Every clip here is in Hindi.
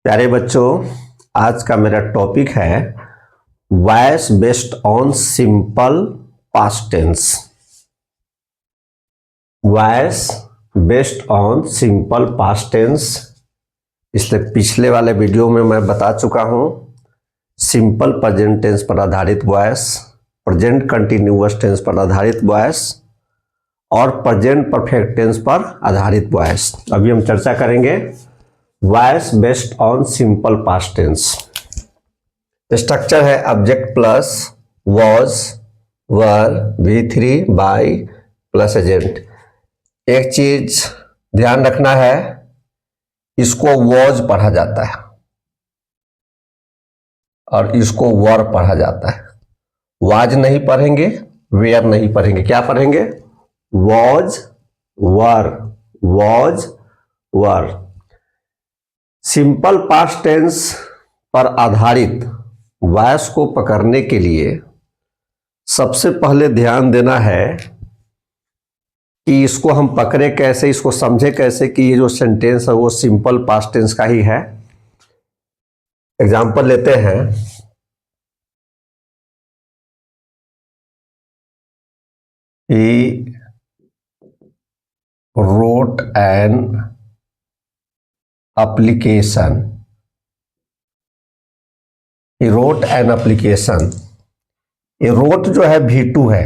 प्यारे बच्चों, आज का मेरा टॉपिक है voice based on simple past tense. Voice based on simple past tense. इसलिए पिछले वाले वीडियो में मैं बता चुका हूं सिंपल प्रेजेंट टेंस पर आधारित वॉइस, प्रेजेंट कंटिन्यूअस टेंस पर आधारित वॉइस और प्रेजेंट परफेक्ट टेंस पर आधारित वॉइस। अभी हम चर्चा करेंगे voice based on simple past tense. Structure है object plus was were V3 by plus agent. एक चीज ध्यान रखना है, इसको वॉज पढ़ा जाता है और इसको वर पढ़ा जाता है। वाज नहीं पढ़ेंगे, वेयर नहीं पढ़ेंगे, क्या पढ़ेंगे? Was were, was were. Simple past tense पर आधारित वॉइस को पकड़ने के लिए सबसे पहले ध्यान देना है कि इसको हम पकड़े कैसे, इसको समझे कैसे कि ये जो सेंटेंस है वो सिंपल पास्ट टेंस का ही है। एग्जांपल लेते हैं। He wrote an application. He wrote an application. ये wrote जो है V2 है,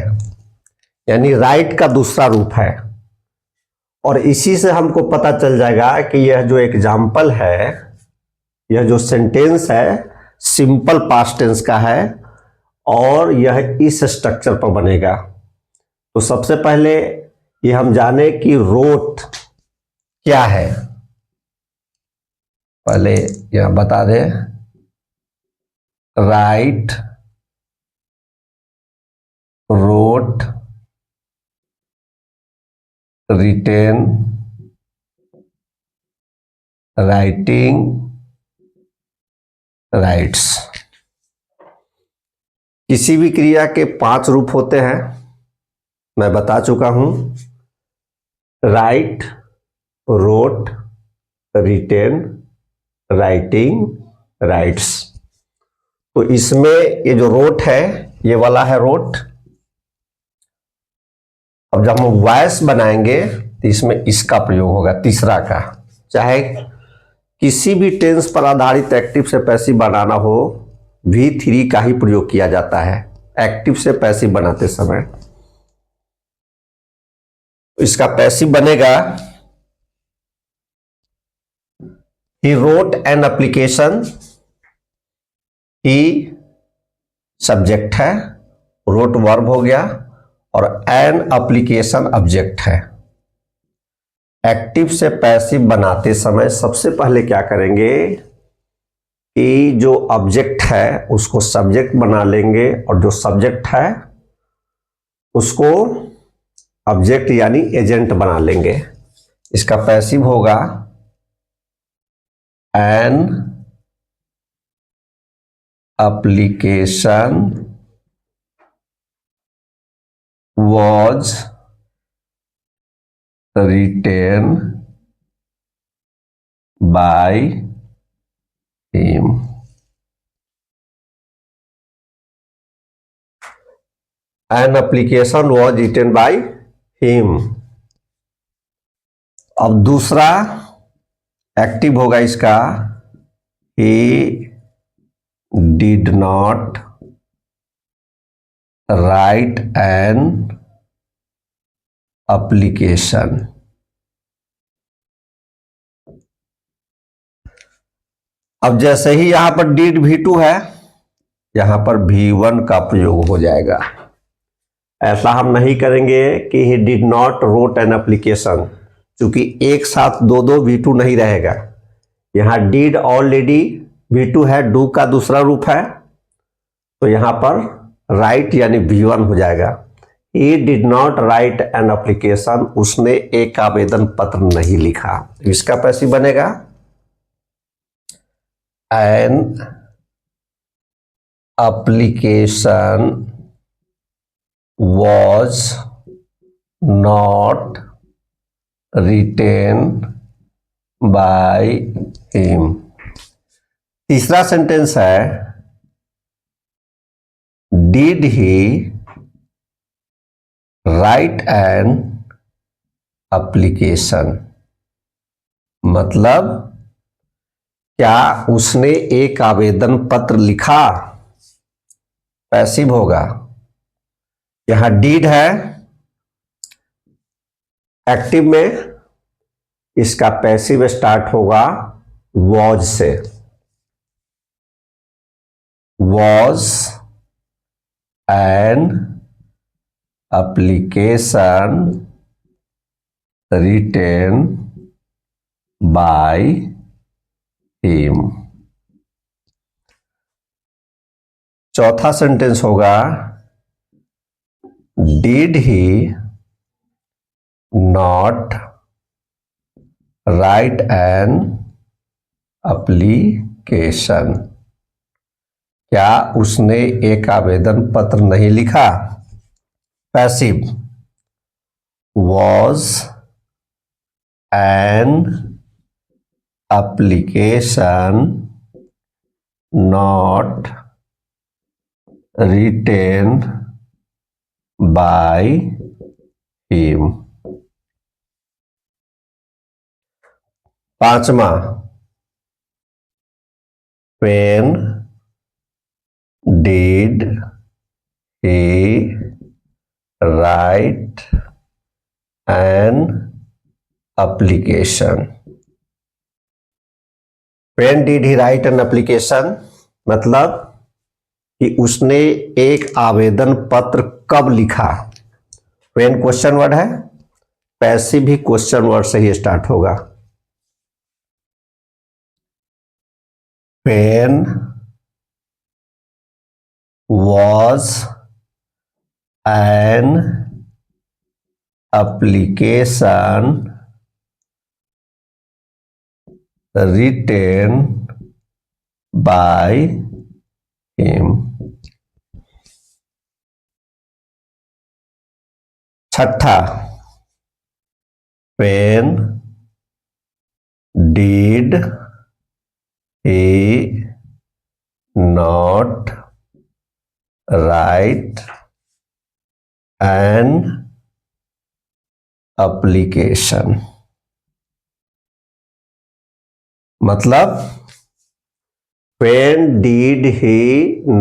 यानी राइट का दूसरा रूप है। और इसी से हमको पता चल जाएगा कि यह जो एग्जाम्पल है, यह जो सेंटेंस है सिंपल पास्ट टेंस का है और यह इस स्ट्रक्चर पर बनेगा। तो सबसे पहले ये हम जाने कि रोट क्या है। पहले यह बता दें, write, wrote, written, writing, writes. किसी भी क्रिया के 5 रूप होते हैं, मैं बता चुका हूं। Write, wrote, written, writing, writes. तो इसमें ये जो रोट है, ये वाला है रोट। अब जब हम वॉइस बनाएंगे तो इसमें इसका प्रयोग होगा, तीसरा का। चाहे किसी भी टेंस पर आधारित एक्टिव से पैसिव बनाना हो, V3 का ही प्रयोग किया जाता है एक्टिव से पैसिव बनाते समय। इसका पैसिव बनेगा he wrote an application. He subject है, रोट वर्ब हो गया और एन एप्लीकेशन ऑब्जेक्ट है। एक्टिव से पैसिव बनाते समय सबसे पहले क्या करेंगे कि जो ऑब्जेक्ट है उसको सब्जेक्ट बना लेंगे और जो सब्जेक्ट है उसको ऑब्जेक्ट यानी एजेंट बना लेंगे। इसका पैसिव होगा an application was written by him. An application was written by him. अब दूसरा एक्टिव होगा इसका, he did not write an application। अब जैसे ही यहां पर did V2 है, यहां पर V1 का प्रयोग हो जाएगा। ऐसा हम नहीं करेंगे कि he did not wrote an application, क्योंकि एक साथ दो V2 नहीं रहेगा। यहां did ऑलरेडी V2 है, डू का दूसरा रूप है, तो यहां पर राइट यानी V1 हो जाएगा। He did not write an application, उसने एक आवेदन पत्र नहीं लिखा। इसका पैसिव बनेगा an application was not written by him। तीसरा सेंटेंस है did he write an application, मतलब क्या उसने एक आवेदन पत्र लिखा, पैसिव होगा। यहां डिड है, एक्टिव में इसका पैसिव स्टार्ट होगा वॉज से। Was an application written by him. चौथा सेंटेंस होगा did he not write an application, क्या उसने एक आवेदन पत्र नहीं लिखा, passive. Was an application not written by him. पांचवा, when did he write an application? When did he write an application? मतलब कि उसने एक आवेदन पत्र कब लिखा। when क्वेश्चन वर्ड है, पैसिव भी क्वेश्चन वर्ड से ही स्टार्ट होगा। when was an application written by him? छठा, when did he not write an application? मतलब when did he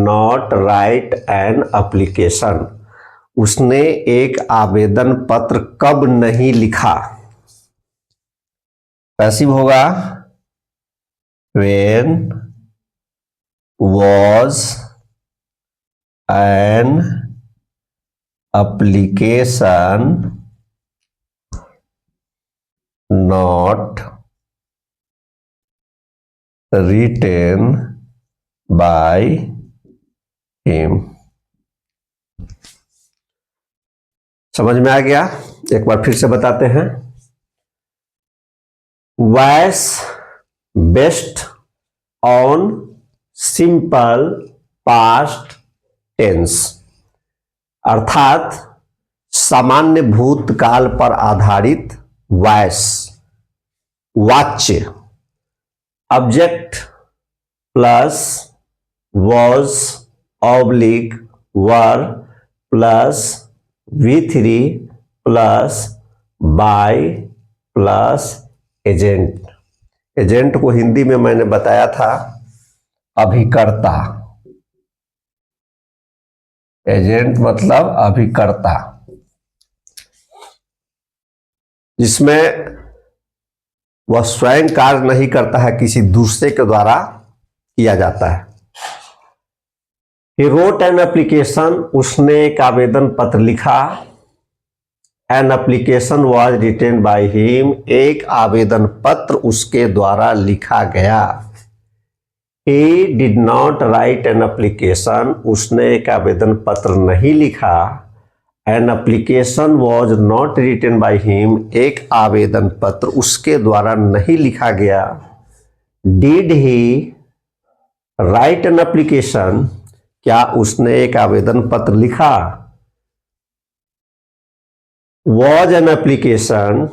not write an application, उसने एक आवेदन पत्र कब नहीं लिखा, पैसिव होगा। when was an application not written by him? समझ में आ गया? एक बार फिर से बताते हैं। Voice based on simple past tense, अर्थात सामान्य भूतकाल पर आधारित वॉइस, वाच्य, object plus was oblique were plus V3 plus by plus agent. Agent को हिंदी में मैंने बताया था अभिकर्ता। एजेंट मतलब अभिकर्ता, जिसमें वह स्वयं कार्य नहीं करता है, किसी दूसरे के द्वारा किया जाता है। He wrote an application, उसने एक आवेदन पत्र लिखा। An application was written by him, एक आवेदन पत्र उसके द्वारा लिखा गया। He did not write an application, उसने एक आवेदन पत्र नहीं लिखा। An application was not written by him, एक आवेदन पत्र उसके द्वारा नहीं लिखा गया। Did he write an application, क्या उसने एक आवेदन पत्र लिखा। Was an application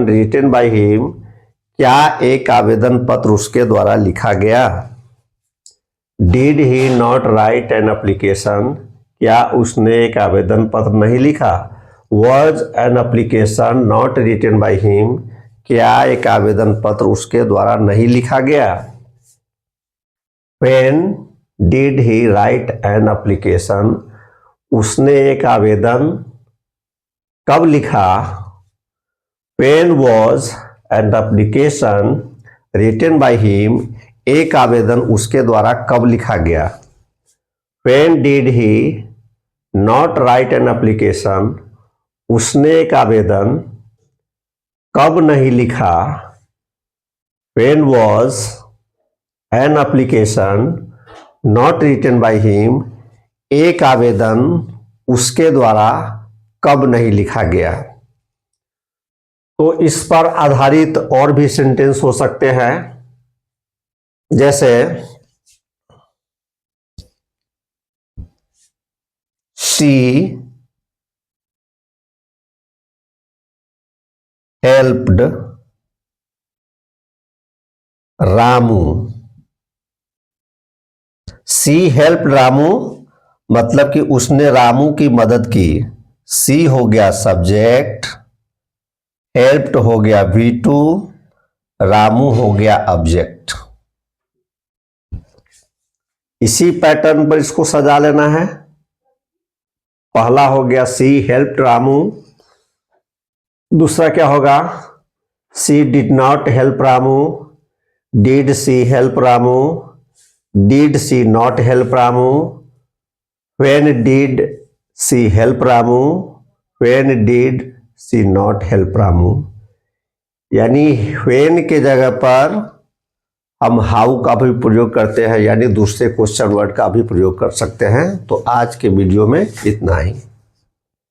written by him, क्या एक आवेदन पत्र उसके द्वारा लिखा गया? Did he not write an application, क्या उसने एक आवेदन पत्र नहीं लिखा? Was an application not written by him, क्या एक आवेदन पत्र उसके द्वारा नहीं लिखा गया? When did he write an application, उसने एक आवेदन कब लिखा? When was an application written by him, एक आवेदन उसके द्वारा कब लिखा गया? When did he not write an application, उसने एक आवेदन कब नहीं लिखा? When was an application not written by him, एक आवेदन उसके द्वारा कब नहीं लिखा गया? तो इस पर आधारित और भी सेंटेंस हो सकते हैं, जैसे she helped Ramu. She help Ramu मतलब कि उसने रामू की मदद की। सी हो गया सब्जेक्ट, हेल्प्ड हो गया V2, रामू हो गया ऑब्जेक्ट। इसी पैटर्न पर इसको सजा लेना है। पहला हो गया सी हेल्प्ड रामू, दूसरा क्या होगा? She did not help Ramu, did she help Ramu, did she not help Ramu, when did she help Ramu, when did she not help Ramu. यानी व्हेन के जगह पर हम हाउ का भी प्रयोग करते हैं, यानी दूसरे क्वेश्चन वर्ड का भी प्रयोग कर सकते हैं। तो आज के वीडियो में इतना ही।